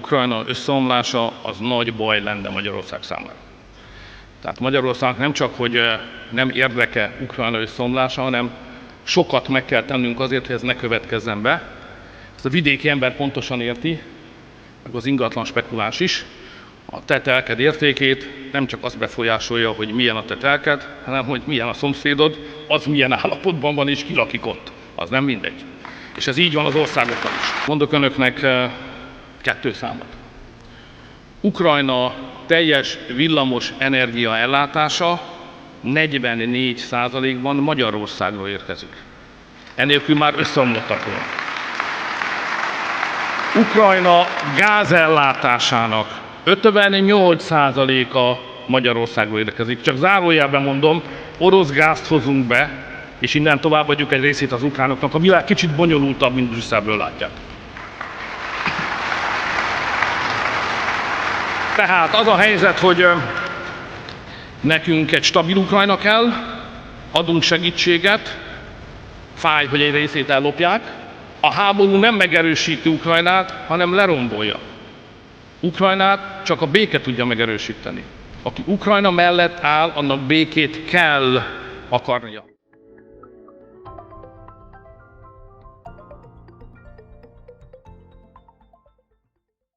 Ukrajna összeomlása az nagy baj lenne Magyarország számára. Tehát Magyarországnak nem csak, hogy nem érdeke Ukrajna összeomlása, hanem sokat meg kell tennünk azért, hogy ez ne következzen be. Ezt a vidéki ember pontosan érti, meg az ingatlan spekuláns is. A te telked értékét nem csak az befolyásolja, hogy milyen a te telked, hanem hogy milyen a szomszédod, az milyen állapotban van és ki lakik ott. Az nem mindegy. És ez így van az országokban is. Mondok önöknek 2 számot. Ukrajna teljes villamos energia ellátása 44%-ban Magyarországról érkezik. Enélkül már összeomlottak volna. Ukrajna gázellátásának 58%-a Magyarországról érkezik. Csak zárójelben mondom, orosz gázt hozunk be, és innen tovább adjuk egy részét az ukránoknak. A világ kicsit bonyolultabb, mint Brüsszelből látják. Tehát az a helyzet, hogy nekünk egy stabil Ukrajna kell, adunk segítséget, fáj, hogy egy részét ellopják. A háború nem megerősíti Ukrajnát, hanem lerombolja. Ukrajnát csak a béke tudja megerősíteni. Aki Ukrajna mellett áll, annak békét kell akarnia.